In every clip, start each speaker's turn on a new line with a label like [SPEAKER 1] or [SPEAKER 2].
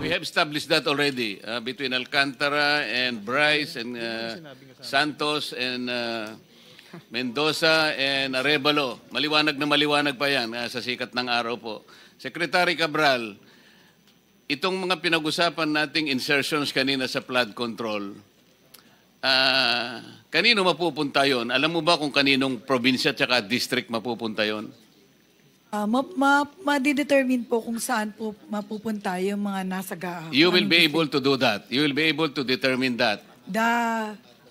[SPEAKER 1] We have established that already between Alcantara and Bryce and Santos and Mendoza and Arevalo. Maliwanag na maliwanag pa yan sa sikat ng araw po. Secretary Cabral, itong mga pinag-usapan nating insertions kanina sa flood control, kanino mapupunta yon? Alam mo ba kung kaninong probinsya at district mapupunta yon?
[SPEAKER 2] Ma-determine po kung saan po mapupunta yung mga nasa GAA.
[SPEAKER 1] You will be able to do that. You will be able to determine that.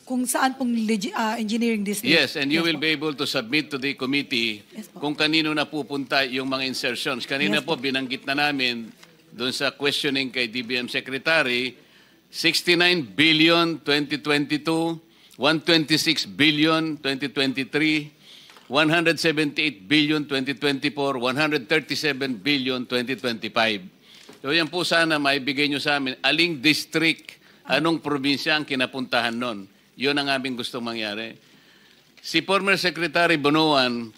[SPEAKER 2] Kung saan pong engineering district.
[SPEAKER 1] Yes, and you
[SPEAKER 2] Yes
[SPEAKER 1] will
[SPEAKER 2] po.
[SPEAKER 1] be able to submit to the committee
[SPEAKER 2] Yes po.
[SPEAKER 1] kung kanino napupunta yung mga insertions. Kanina
[SPEAKER 2] Yes
[SPEAKER 1] po, binanggit na namin doon sa questioning kay DBM Secretary, 69 billion 2022, 126 billion 2023, 178 billion 2024, 137 billion 2025. So yan po sana maibigay nyo sa amin. Aling district, anong probinsya ang kinapuntahan nun? Yun ang aming gustong mangyari. Si former Secretary Bonoan,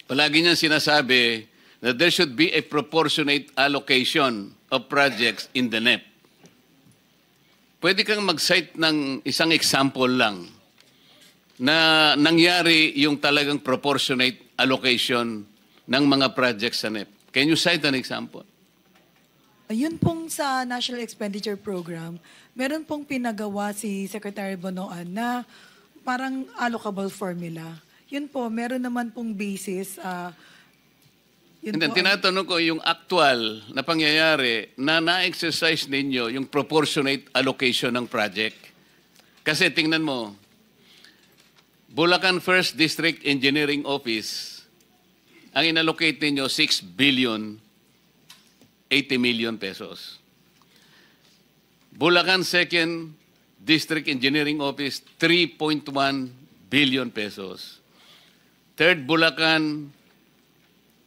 [SPEAKER 1] palagi niyang sinasabi that there should be a proportionate allocation of projects in the NEP. Pwede kang mag-cite ng isang example lang na nangyari yung talagang proportionate allocation ng mga projects sa NEP. Can you cite an example?
[SPEAKER 2] Ayun pong sa National Expenditure Program, meron pong pinagawa si Secretary Bonoan na parang allocable formula. Yun po, meron naman pong basis.
[SPEAKER 1] And then, tinatanong ko yung actual na pangyayari na na-exercise ninyo yung proportionate allocation ng project. Kasi tingnan mo, Bulacan First District Engineering Office, ang inallocate ninyo 6 billion 80 million pesos. Bulacan Second District Engineering Office, 3.1 billion pesos. Third Bulacan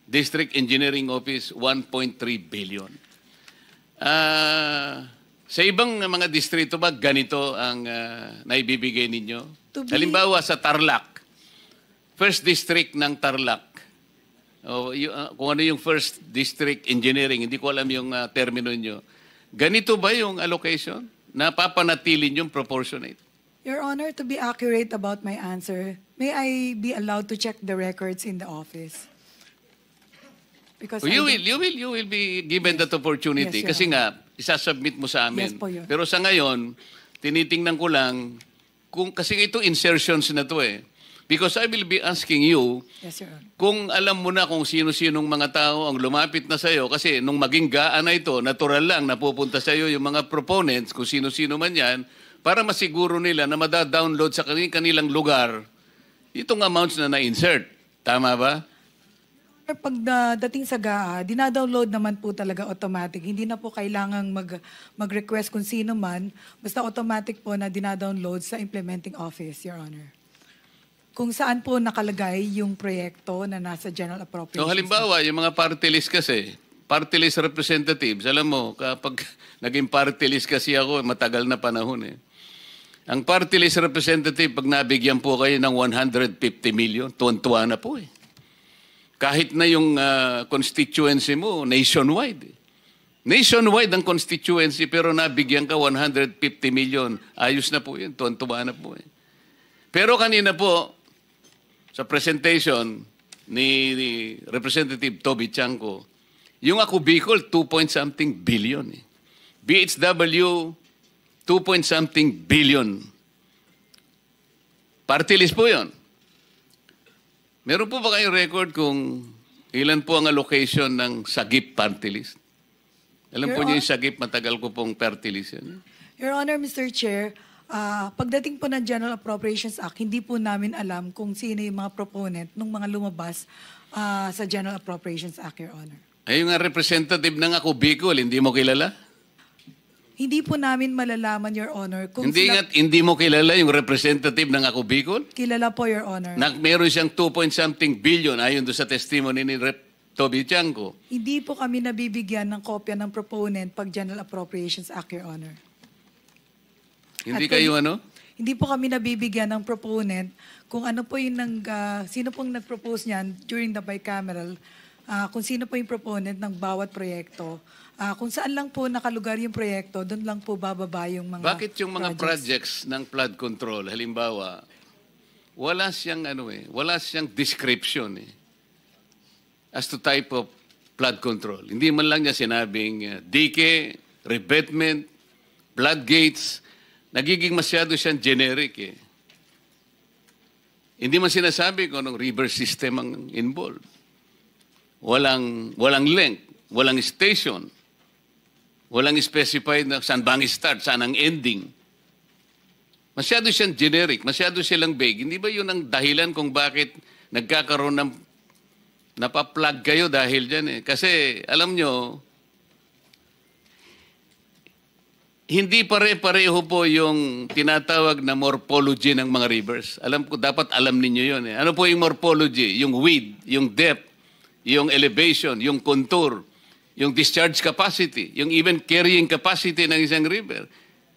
[SPEAKER 1] District Engineering Office, 1.3 billion. Sa ibang mga distrito ba, ganito ang naibibigay ninyo? Halimbawa sa Tarlac, First District ng Tarlac, kung ano yung First District Engineering, hindi ko alam yung termino nyo. Ganito ba yung allocation? Napapanatili yung proportionate?
[SPEAKER 2] Your Honor, to be accurate about my answer, may I be allowed to check the records in the office? Because
[SPEAKER 1] you will be given that opportunity.
[SPEAKER 2] Yes,
[SPEAKER 1] kasi nga, isasubmit mo sa amin.
[SPEAKER 2] Yes po, Your.
[SPEAKER 1] Pero sa ngayon, tinitingnan ko lang, kasi ito insertions na to eh. Because I will be asking you,
[SPEAKER 2] Yes, Your Honor.
[SPEAKER 1] kung alam mo na kung sino-sinong mga tao ang lumapit na sa'yo, kasi nung maging GAA na ito, natural lang, napupunta sa'yo yung mga proponents, kung sino-sino man yan, para masiguro nila na madadownload sa kanilang lugar itong amounts na na-insert. Tama ba?
[SPEAKER 2] Pag dating sa GAA, dinadownload naman po talaga automatic. Hindi na po kailangang mag-request kung sino man. Basta automatic po na dinadownload sa implementing office, Your Honor. Kung saan po nakalagay yung proyekto na nasa General Appropriations.
[SPEAKER 1] So halimbawa, yung mga party list kasi, party list representatives, alam mo, kapag naging party list kasi ako, matagal na panahon eh. Ang party list representative, pag nabigyan po kayo ng 150 million, tuwan-tuwa na po eh. Kahit na yung constituency mo, nationwide. Nationwide ang constituency, pero nabigyan ka 150 million. Ayos na po yun, tuwan-tuwa na po eh. Pero kanina po, sa presentation ni Representative Toby Chanco, yung Ako Bicol, 2-point-something billion eh. BHW, 2-point-something billion. Party list po yun. Meron po ba kayong record kung ilan po ang allocation ng Sagip party list? Alam po niyo yung Sagip, matagal ko pong party list yan.
[SPEAKER 2] Your Honor, Mr. Chair, pagdating po ng General Appropriations Act, hindi po namin alam kung sino yung mga proponent ng mga lumabas sa General Appropriations Act, Your Honor.
[SPEAKER 1] Ay, yung representative ng Ako Bicol, hindi mo kilala?
[SPEAKER 2] Hindi po namin malalaman, Your Honor. Kung
[SPEAKER 1] Hindi mo kilala yung representative ng Ako Bicol?
[SPEAKER 2] Kilala po, Your Honor.
[SPEAKER 1] Meron siyang 2-point-something billion ayon doon sa testimony ni Rep. Toby Chanco.
[SPEAKER 2] Hindi po kami nabibigyan ng kopya ng proponent pag General Appropriations Act, Your Honor.
[SPEAKER 1] Hindi kayo ano?
[SPEAKER 2] Hindi po kami nabibigyan ng proponent kung ano po yung sino pong nag-propose niyan during the bicameral kung sino po yung proponent ng bawat proyekto. Kung saan lang po nakalugar yung proyekto, doon lang po bababa yung mga
[SPEAKER 1] Bakit yung mga projects ng flood control, halimbawa, wala siyang description as to type of flood control. Hindi man lang niya sinabing dike, revetment, floodgates. Nagiging masyado siyang generic Hindi man sinasabi kung anong river system ang involved. Walang length, walang station, walang specified na saan bang start, saan ang ending. Masyado siyang generic, masyado silang vague. Hindi ba yun ang dahilan kung bakit nagkakaroon ng napaplug kayo dahil dyan Kasi alam nyo, hindi pare-pareho po yung tinatawag na morphology ng mga rivers. Alam ko, dapat alam ninyo yun Ano po yung morphology? Yung width, yung depth, yung elevation, yung contour, yung discharge capacity, yung even carrying capacity ng isang river.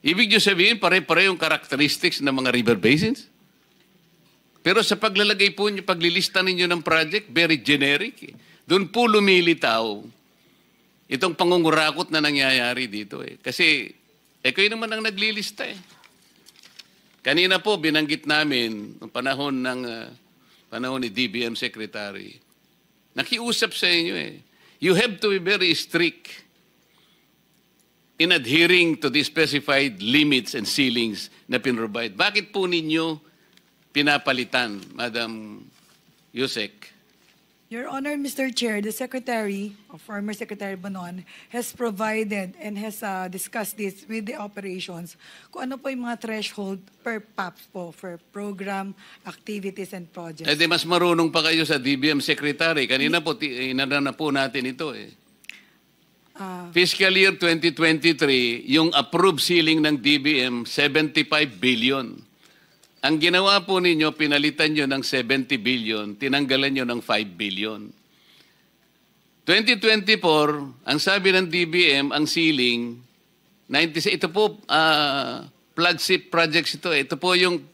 [SPEAKER 1] Ibig nyo sabihin, pare-pareho yung characteristics ng mga river basins. Pero sa paglalagay po nyo, paglilista ninyo ng project, very generic Doon po lumilitaw itong pangungurakot na nangyayari dito Kasi, kayo naman ang naglilista Kanina po, binanggit namin, noong panahon ni DBM Secretary, nakiusap sa inyo You have to be very strict in adhering to the specified limits and ceilings na pinrovide. Bakit po ninyo pinapalitan, Madam Yusek?
[SPEAKER 2] Your Honor, Mr. Chair, the Secretary, or former Secretary Bonon, has provided and has discussed this with the operations kung ano po yung mga threshold per PAPS po for program, activities, and projects.
[SPEAKER 1] Di mas marunong pa kayo sa DBM Secretary. Kanina po, inadana po natin ito Fiscal year 2023, yung approved ceiling ng DBM, 75 billion. Ang ginawa po ninyo, pinalitan nyo ng 70 billion, tinanggalan nyo ng 5 billion. 2024, ang sabi ng DBM, ang ceiling, 96, ito po, flagship projects ito. Ito po yung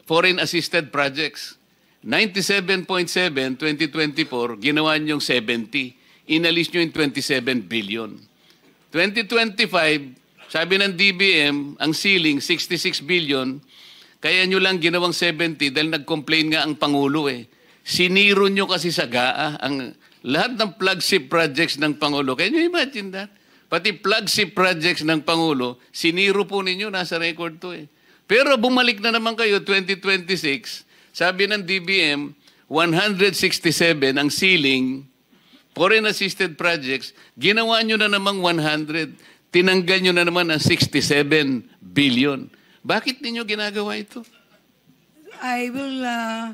[SPEAKER 1] foreign assisted projects. 97.7, 2024, ginawa nyo yung 70. Inalis nyo yung 27 billion. 2025, sabi ng DBM, ang ceiling, 66 billion, kaya nyo lang ginawang 70 dahil nag-complain nga ang Pangulo Siniro nyo kasi sa GAA ang lahat ng flagship projects ng Pangulo. Can you imagine that? Pati flagship projects ng Pangulo, siniro po ninyo, nasa record to Pero bumalik na naman kayo, 2026, sabi ng DBM, 167 ang ceiling, foreign assisted projects, ginawa nyo na namang 100, tinanggal nyo na naman ang 67 billion. Bakit ninyo ginagawa ito?
[SPEAKER 2] I will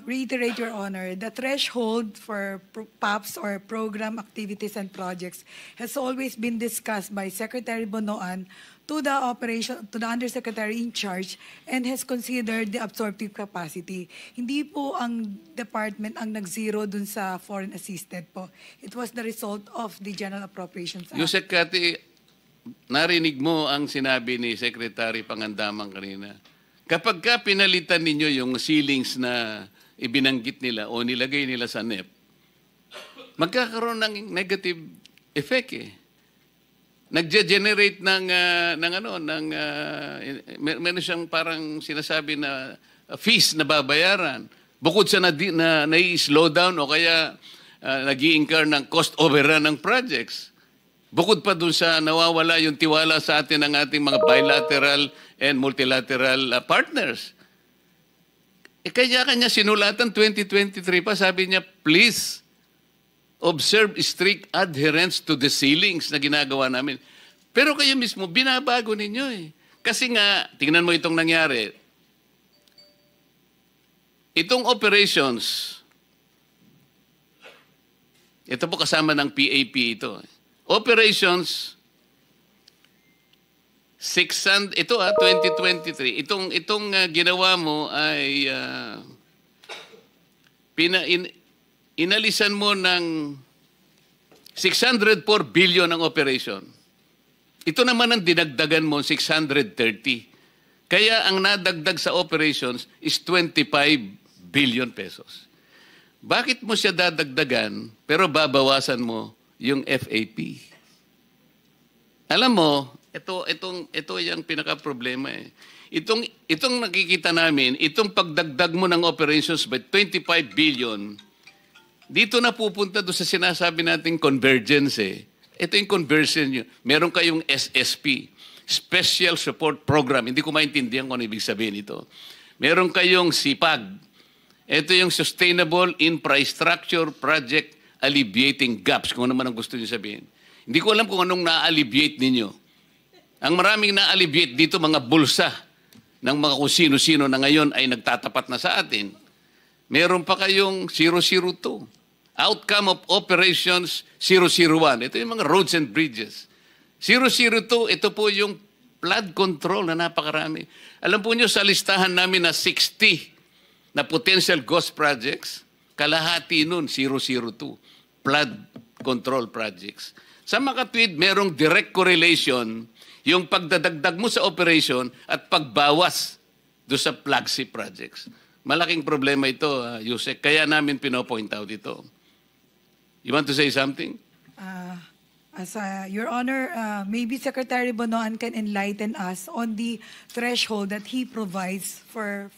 [SPEAKER 2] reiterate, Your Honor, the threshold for PAPS or program activities and projects has always been discussed by Secretary Bonoan to the Undersecretary in charge and has considered the absorptive capacity. Hindi po ang department ang nag-zero dun sa foreign assisted po. It was the result of the General Appropriations Act.
[SPEAKER 1] Yusek Kati, narinig mo ang sinabi ni Secretary Pangandaman kanina. Kapag ka pinalitan ninyo yung ceilings na ibinanggit nila o nilagay nila sa NEP, magkakaroon ng negative effect Nagge-generate meron siyang parang sinasabi na fees na babayaran. Bukod sa nai-slow down o kaya nag-i-incur ng cost overrun ng projects. Bukod pa dun sa nawawala yung tiwala sa atin ng ating mga bilateral and multilateral partners. Kanya-kanya sinulatan 2023 pa, sabi niya, please observe strict adherence to the ceilings na ginagawa namin. Pero kayo mismo, binabago ninyo Kasi nga, tingnan mo itong nangyari. Itong operations, ito po kasama ng PAP ito. Operations 2023. Itong ginawa mo ay inalisan mo ng 604 billion ang operation. Ito naman ang dinagdagan mo 630. Kaya ang nadagdag sa operations is 25 billion pesos. bakit mo siya dadagdagan pero babawasan mo yung FAP? Alam mo, ito yung pinaka-problema eh. Itong nakikita namin, itong pagdagdag mo ng operations by 25 billion, dito na pupunta doon sa sinasabi nating convergence eh. Ito yung conversion nyo. Meron kayong SSP, Special Support Program. Hindi ko maintindihan kung ano ibig sabihin ito. Meron kayong SIPAG. Ito yung Sustainable Infrastructure Project Alleviating Gaps, kung ano man ang gusto nyo sabihin. Hindi ko alam kung anong na-alleviate ninyo. Ang maraming na-alleviate dito, mga bulsa ng mga kung sino-sino na ngayon ay nagtatapat na sa atin. Meron pa kayong 002. Outcome of Operations 001. Ito yung mga roads and bridges. 002, ito po yung flood control na napakarami. Alam po nyo, sa listahan namin na 60 na potential ghost projects, kalahati nun 002. Flood control projects. Sa makatwid, merong direct correlation yung pagdadagdag mo sa operation at pagbawas do sa flagship projects. Malaking problema ito, Yusek. Kaya namin pinopoint out ito. You want to say something?
[SPEAKER 2] Your Honor, maybe Secretary Bonoan can enlighten us on the threshold that he provides for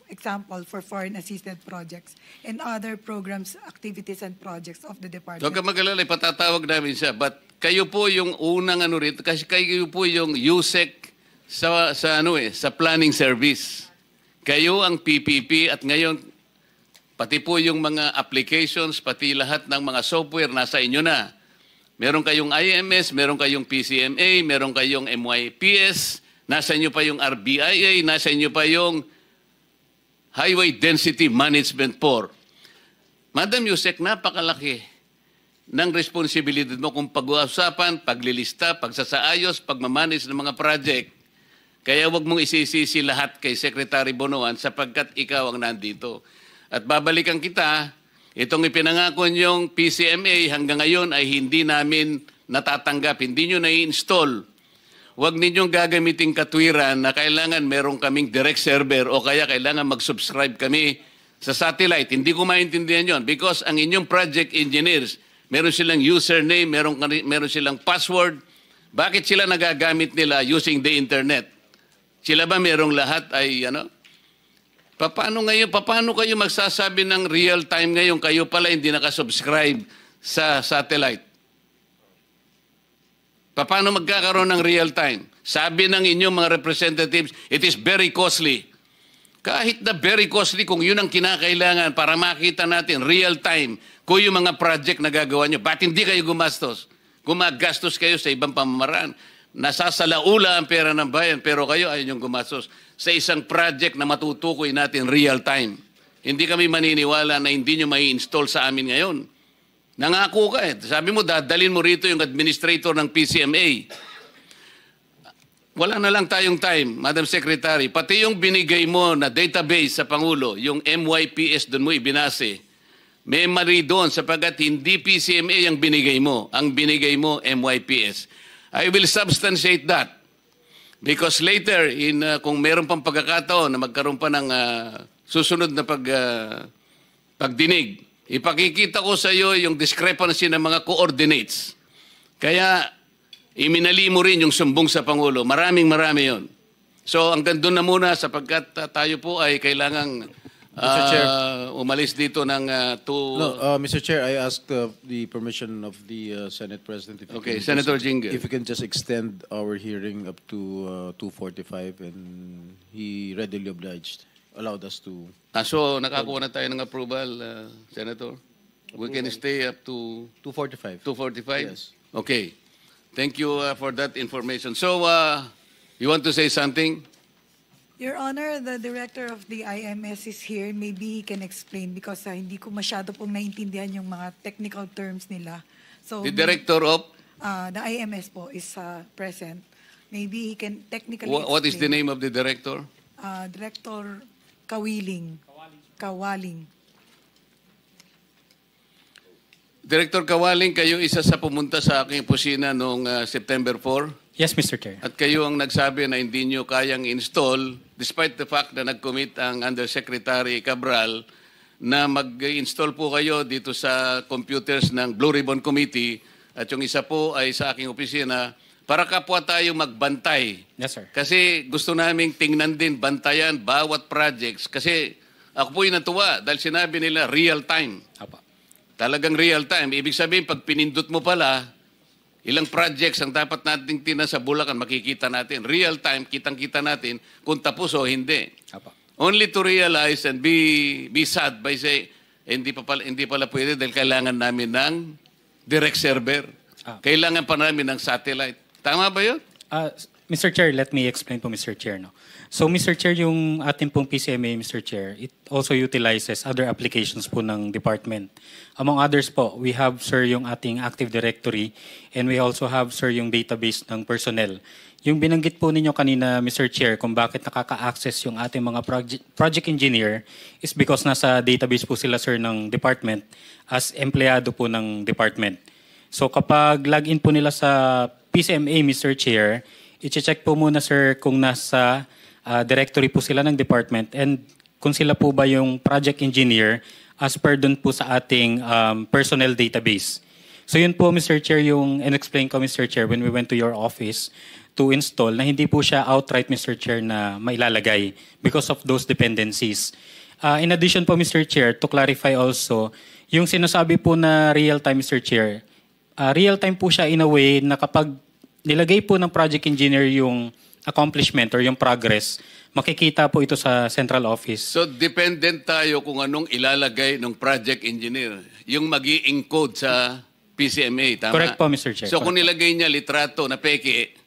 [SPEAKER 2] example, for foreign assisted projects and other programs, activities, and projects of the department.
[SPEAKER 1] Huwag ka mag-alala, ipatatawag namin siya. But kayo po yung unang ano rito, kasi kayo po yung USEC sa planning service. Kayo ang PPP at ngayon, pati po yung mga applications, pati lahat ng mga software nasa inyo na. Meron kayong IMS, meron kayong PCMA, meron kayong MYPS, nasa inyo pa yung RBIA, nasa inyo pa yung Highway Density Management 4. Madam Yusek, napakalaki ng responsibilidad mo kung pag-uusapan, paglilista, pagsasaayos, pagmamanage ng mga project. Kaya wag mong isisisi lahat kay Secretary Bonoan sapagkat ikaw ang nandito. At babalikan kita, itong ipinangako niyong PCMA hanggang ngayon ay hindi namin natatanggap, hindi nyo na-install. Huwag ninyong gagamitin katwiran na kailangan meron kaming direct server o kaya kailangan mag-subscribe kami sa satellite. Hindi ko maintindihan yon because ang inyong project engineers, meron silang username, meron silang password. Bakit sila nagagamit nila using the internet? Sila ba merong lahat ay Paano kayo magsasabi ng real time ngayon? Kayo pala hindi nakasubscribe sa satellite. Paano magkakaroon ng real time? Sabi ng inyong mga representatives, it is very costly. Kahit na very costly, kung yun ang kinakailangan para makita natin real time kung yung mga project na gagawa nyo, ba't hindi kayo gumastos? Gumagastos kayo sa ibang pamamaraan. Nasasalaula ang pera ng bayan, pero kayo ayaw nyong gumastos sa isang project na matutukoy natin real time. Hindi kami maniniwala na hindi nyo mai-install sa amin ngayon. Nangako ka eh. Sabi mo, dadalhin mo rito yung administrator ng PCMA. Wala na lang tayong time, Madam Secretary. Pati yung binigay mo na database sa Pangulo, yung MYPS, doon mo ibinase. May mali doon sapagkat hindi PCMA ang binigay mo. Ang binigay mo, MYPS. I will substantiate that. Because later, kung meron pang pagkakataon na magkaroon pa ng susunod na pagdinig, ipakikita ko sa iyo yung discrepancy ng mga coordinates. Kaya, iminali mo rin yung sumbong sa Pangulo. Marami yon. So, hanggang doon na muna sapagkat tayo po ay kailangang umalis dito ng
[SPEAKER 3] Mr. Chair, I asked the permission of the Senate President.
[SPEAKER 1] Okay, Senator Jingle.
[SPEAKER 3] If we can just extend our hearing up to 2:45 and he readily obliged. Allowed us to...
[SPEAKER 1] So, nakakuha na tayo ng approval, Senator? We can stay up to...
[SPEAKER 3] 2:45.
[SPEAKER 1] 2:45?
[SPEAKER 3] Yes.
[SPEAKER 1] Okay. Thank you for that information. So, you want to say something?
[SPEAKER 2] Your Honor, the director of the IMS is here. Maybe he can explain because hindi ko masyado pong naintindihan yung mga technical terms nila. So,
[SPEAKER 1] The director of...
[SPEAKER 2] the IMS po is present. Maybe he can technically
[SPEAKER 1] What is the
[SPEAKER 2] explain.
[SPEAKER 1] name of the director?
[SPEAKER 2] Director Kawaling.
[SPEAKER 1] Director Kawaling, kayo isa sa pumunta sa aking opisina noong September 4.
[SPEAKER 4] Yes, Mr. Chair.
[SPEAKER 1] At kayo ang nagsabi na hindi nyo kayang install despite the fact na nag-commit ang Undersecretary Cabral na mag-install po kayo dito sa computers ng Blue Ribbon Committee at yung isa po ay sa aking opisina para kapwa tayo magbantay.
[SPEAKER 4] Yes, sir.
[SPEAKER 1] Kasi gusto naming tingnan din, bantayan bawat projects. Kasi ako po yung natuwa dahil sinabi nila real time.
[SPEAKER 4] Apo.
[SPEAKER 1] Talagang real time. Ibig sabihin, pag pinindot mo pala, ilang projects ang dapat nating tina sa Bulacan, makikita natin. Real time, kitang-kita natin kung tapos o hindi.
[SPEAKER 4] Apo.
[SPEAKER 1] Only to realize and be sad by say, hindi pala pwede dahil kailangan namin ng direct server. Kailangan pa namin ng satellite. Tama ba yun?
[SPEAKER 4] Mr. Chair, let me explain po, Mr. Chair. No? So, Mr. Chair, yung ating pong PCMA, Mr. Chair, it also utilizes other applications po ng department. Among others po, we have, sir, yung ating Active Directory and we also have, sir, yung database ng personnel. Yung binanggit po ninyo kanina, Mr. Chair, kung bakit nakaka-access yung ating mga project engineer is because nasa database po sila, sir, ng department as empleyado po ng department. So kapag login po nila sa PCMA, Mr. Chair, i-check po muna, sir, kung nasa directory po sila ng department and kung sila po ba yung project engineer as per dun po sa ating personnel database. So yun po, Mr. Chair, yung in-explain ko, Mr. Chair, when we went to your office to install, na hindi po siya outright, Mr. Chair, na mailalagay because of those dependencies. In addition po, Mr. Chair, to clarify also, yung sinasabi po na real-time, Mr. Chair, real-time po siya in a way na kapag nilagay po ng project engineer yung accomplishment or yung progress, makikita po ito sa central office.
[SPEAKER 1] So, dependent tayo kung anong ilalagay ng project engineer. Yung mag-i-encode sa PCMA, tama?
[SPEAKER 4] Correct po, Mr. Chair.
[SPEAKER 1] So, kung nilagay niya litrato na peke,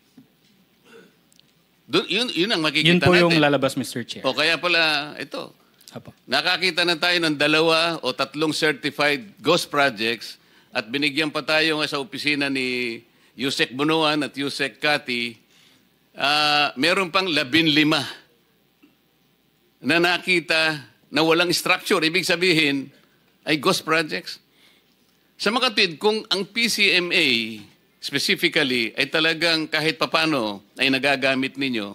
[SPEAKER 1] yun ang makikita
[SPEAKER 4] Yun po
[SPEAKER 1] natin.
[SPEAKER 4] yung lalabas, Mr. Chair.
[SPEAKER 1] O kaya pala, ito.
[SPEAKER 4] Apo.
[SPEAKER 1] Nakakita na tayo ng 2 o 3 certified ghost projects at binigyan pa tayo nga sa opisina ni Yusek Bunuan at Yusek Kati. Meron pang 15 na nakita na walang structure. Ibig sabihin ay ghost projects. Sa makatwid, kung ang PCMA specifically ay talagang kahit papano ay nagagamit ninyo,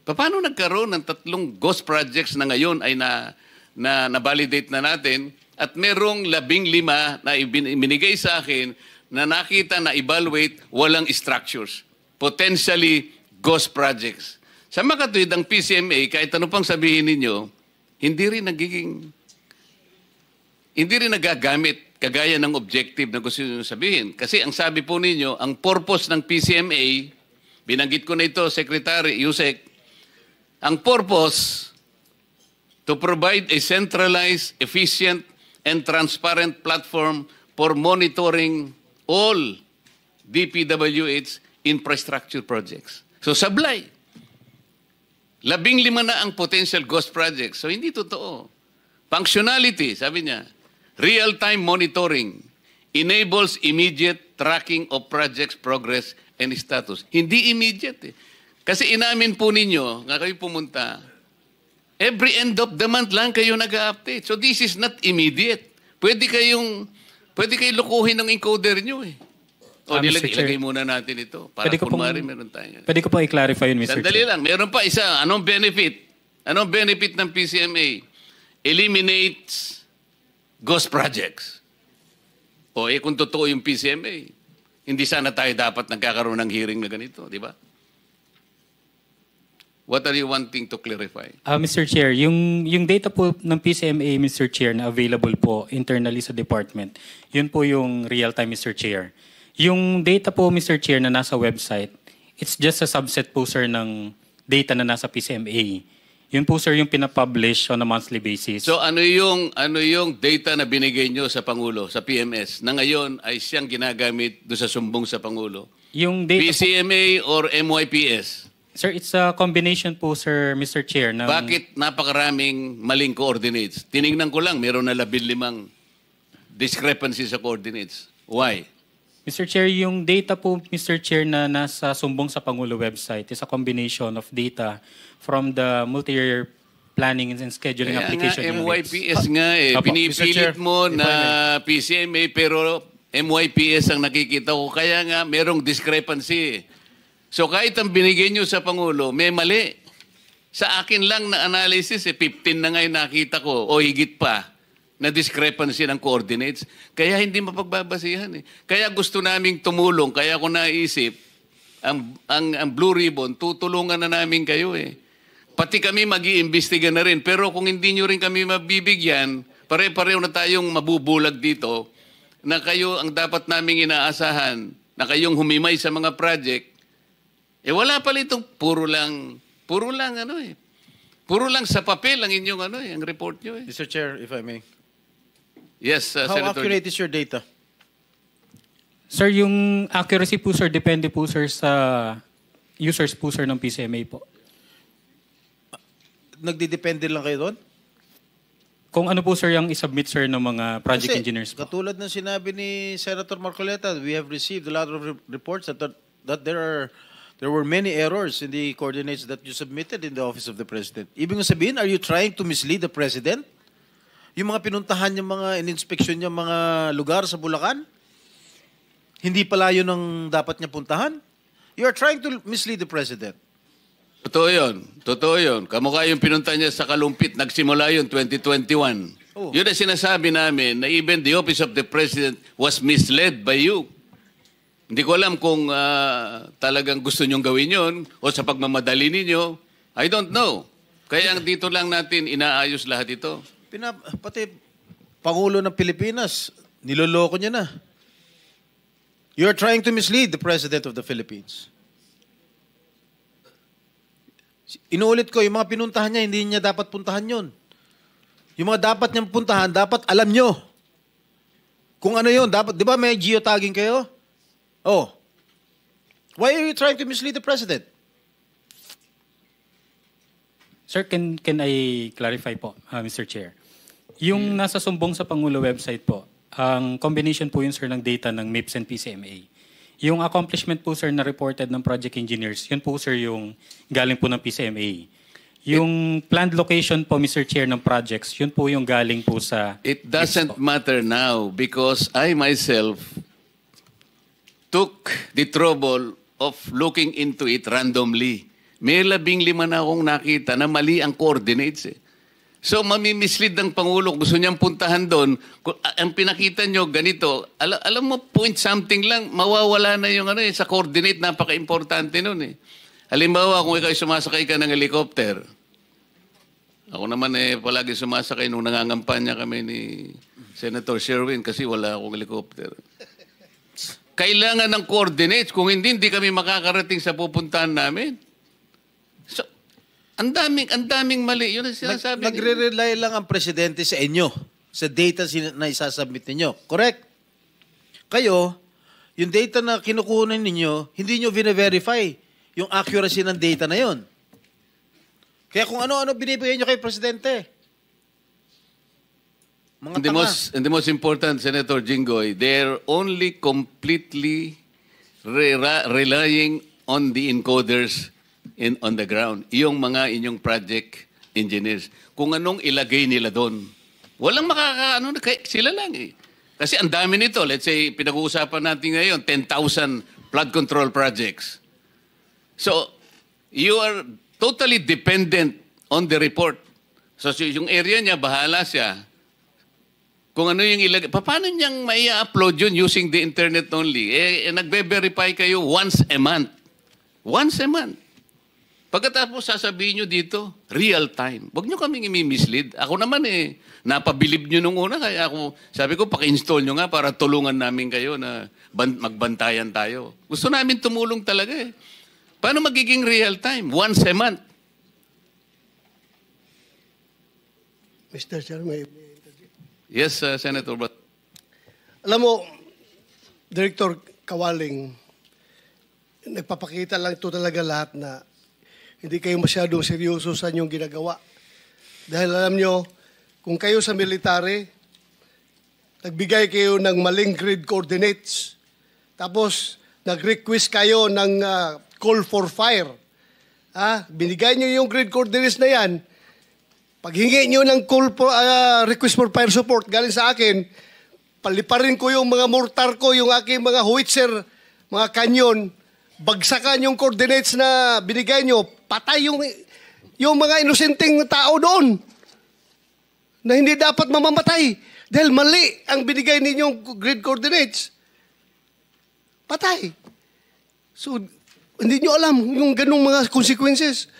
[SPEAKER 1] paano nagkaroon ng 3 ghost projects na ngayon ay na-validate na natin at merong 15 na ibinigay sa akin na nakita na evaluate walang structures. Potentially ghost projects. Sa makatwid, ang PCMA, kahit ano pang sabihin ninyo, hindi rin nagagamit kagaya ng objective na gusto nyo sabihin. Kasi ang sabi po ninyo, ang purpose ng PCMA, binanggit ko na ito, Secretary Yusek, ang purpose to provide a centralized, efficient, and transparent platform for monitoring all DPWH infrastructure projects. So, sablay. 15 na ang potential ghost projects. So, hindi totoo. Functionality, sabi niya, real-time monitoring enables immediate tracking of projects' progress and status. Hindi immediate eh. Kasi inamin po ninyo, nga kayo pumunta, every end of the month lang kayo nag-update. So this is not immediate. Pwede kayong lukuhin ng encoder nyo eh. O ilagay muna natin ito. Para kunwari meron tayo.
[SPEAKER 4] Pwede ko po i-clarify yun, Mr.
[SPEAKER 1] Sandali
[SPEAKER 4] Chair.
[SPEAKER 1] lang. Meron pa isa. Anong benefit? Anong benefit ng PCMA? Eliminates ghost projects. O kung totoo yung PCMA, hindi sana tayo dapat nagkakaroon ng hearing na ganito, di ba? What are you wanting to clarify?
[SPEAKER 4] Mr. Chair, yung data po ng PCMA, Mr. Chair, na available po internally sa department, yun po yung real-time, Mr. Chair. Yung data po, Mr. Chair, na nasa website, it's just a subset po, sir, ng data na nasa PCMA. Yun po, sir, yung pinapublish on a monthly basis.
[SPEAKER 1] So ano yung data na binigay nyo sa Pangulo, sa PMS, na ngayon ay siyang ginagamit doon sa sumbong sa Pangulo?
[SPEAKER 4] Yung data
[SPEAKER 1] PCMA or MYPS?
[SPEAKER 4] Sir, it's a combination po, sir, Mr. Chair. Ng...
[SPEAKER 1] Bakit napakaraming maling coordinates? Tiningnan ko lang, meron na 15 discrepancy sa coordinates. Why?
[SPEAKER 4] Mr. Chair, yung data po, Mr. Chair, na nasa sumbong sa Pangulo website is a combination of data from the multi-year planning and scheduling application
[SPEAKER 1] nga,
[SPEAKER 4] units.
[SPEAKER 1] MYPS nga eh.
[SPEAKER 4] Opo,
[SPEAKER 1] Pinipilit mo na PCMA pero MYPS ang nakikita ko. Kaya nga merong discrepancy. So kahit ang binigay nyo sa Pangulo, may mali. Sa akin lang na analysis, 15 na nga yung nakita ko o higit pa. na discrepancy ng coordinates. Kaya hindi mapagbabasihan eh. Kaya gusto naming tumulong, kaya ko naisip, ang Blue Ribbon, tutulungan na namin kayo eh. Pati kami mag-iimbestiga na rin. Pero kung hindi nyo rin kami mabibigyan, pare-pareho na tayong mabubulag dito na kayo ang dapat naming inaasahan, na kayong humimay sa mga project, eh wala pala itong puro lang sa papel ang inyong ang report nyo eh.
[SPEAKER 3] Mr. Chair, if I may.
[SPEAKER 1] Yes,
[SPEAKER 3] How
[SPEAKER 1] Senator.
[SPEAKER 3] accurate is your data?
[SPEAKER 4] Sir, yung accuracy po, sir, depende po, sir, sa users po, sir, ng PCMA po.
[SPEAKER 3] Nagdidepende lang kayo doon?
[SPEAKER 4] Kung ano po, sir, yung isubmit, sir, ng mga project
[SPEAKER 3] Kasi,
[SPEAKER 4] engineers po.
[SPEAKER 3] katulad ng sinabi ni Senator Marcoleta, we have received a lot of reports that there were many errors in the coordinates that you submitted in the Office of the President. Ibig sabihin, are you trying to mislead the President? Yung mga pinuntahan niya, mga in-inspection niya, mga lugar sa Bulacan, hindi pala yun ang dapat niya puntahan? You are trying to mislead the President.
[SPEAKER 1] Totoo yun. Totoo yun. Kamukha yung pinunta niya sa Kalumpit, nagsimula yun 2021.
[SPEAKER 3] Oh.
[SPEAKER 1] Yun ang sinasabi namin na even the Office of the President was misled by you. Hindi ko alam kung talagang gusto nyong gawin yun o sa pagmamadali ninyo. I don't know. Kaya dito lang natin inaayos lahat ito.
[SPEAKER 3] Pati Pangulo ng Pilipinas, niloloko niya na. You are trying to mislead the President of the Philippines. Inuulit ko, yung mga pinuntahan niya, hindi niya dapat puntahan yun. Yung mga dapat niyang puntahan, dapat alam nyo. Kung ano yun, dapat, di ba may geotagging kayo? Oh. Why are you trying to mislead the President?
[SPEAKER 4] Sir, can I clarify po, Mr. Chair? Yung nasa sumbong sa Pangulo website po, ang combination po yun, sir, ng data ng MIPS and PCMA. Yung accomplishment po, sir, na reported ng project engineers, yun po, sir, yung galing po ng PCMA. Yung planned location po, Mr. Chair, ng projects, yun po yung galing po sa...
[SPEAKER 1] It doesn't matter now because I myself took the trouble of looking into it randomly. May 15 na akong nakita na mali ang coordinates eh. So, mamimislead ng Pangulo. Gusto niyang puntahan doon. Ang pinakita niyo, ganito. Alam mo, point something lang, mawawala na yung sa coordinate. Napaka-importante nun eh. Halimbawa, kung ikaw sumasakay ka ng helicopter, ako naman palagi sumasakay nung nangangampanya kami ni Senator Sherwin kasi wala akong helicopter. Kailangan ng coordinates. Kung hindi kami makakarating sa pupuntahan namin. So, ang daming mali. Yun ang sinasabi.
[SPEAKER 3] Nagre-rely lang ang Presidente sa inyo, sa data na isasubmit ninyo. Correct? Kayo, yung data na kinukunan ninyo, hindi nyo vina-verify yung accuracy ng data na yon. Kaya kung ano-ano binibigay nyo kay Presidente. Mga
[SPEAKER 1] And the most important, Senator Jinggoy, they're only completely relying on the encoders on the ground. Yung mga inyong project engineers. Kung anong ilagay nila doon. Walang sila lang eh. Kasi ang dami nito. Let's say, pinag-uusapan natin ngayon, 10,000 flood control projects. So, you are totally dependent on the report. So, yung area niya, bahala siya. Kung ano yung ilagay. Paano niyang mai-upload yun using the internet only? Nagbe-verify kayo once a month. Once a month. Pagkatapos sasabihin nyo dito, real time. Huwag nyo kaming imi-mislead. Ako naman napabilib nyo nung una. Kaya sabi ko, paki-install nyo nga para tulungan namin kayo na magbantayan tayo. Gusto namin tumulong talaga eh. Paano magiging real time? Once a month.
[SPEAKER 5] Mr. Chairman,
[SPEAKER 1] Yes, Senator.
[SPEAKER 5] alam mo, Director Kawaling, nagpapakita lang ito talaga lahat na hindi kayo masyadong seryoso sa inyong ginagawa. Dahil alam nyo, kung kayo sa military, nagbigay kayo ng maling grid coordinates, tapos nag-request kayo ng call for fire. Binigay nyo yung grid coordinates na yan, paghingi nyo ng request for fire support galing sa akin, paliparin ko yung mga mortar ko, yung aking mga howitzer, mga kanyon, bagsakan yung coordinates na binigay nyo, patay yung mga inosenteng tao doon. na hindi dapat mamamatay dahil mali ang binigay ninyong grid coordinates. Patay. So, hindi nyo alam yung ganung mga consequences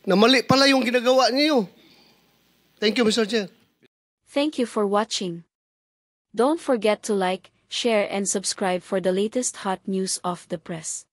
[SPEAKER 5] na mali pala yung ginagawa niyo. Thank you, Mr. Chair.
[SPEAKER 6] Thank you for watching. Don't forget to like, share and subscribe for the latest hot news of the press.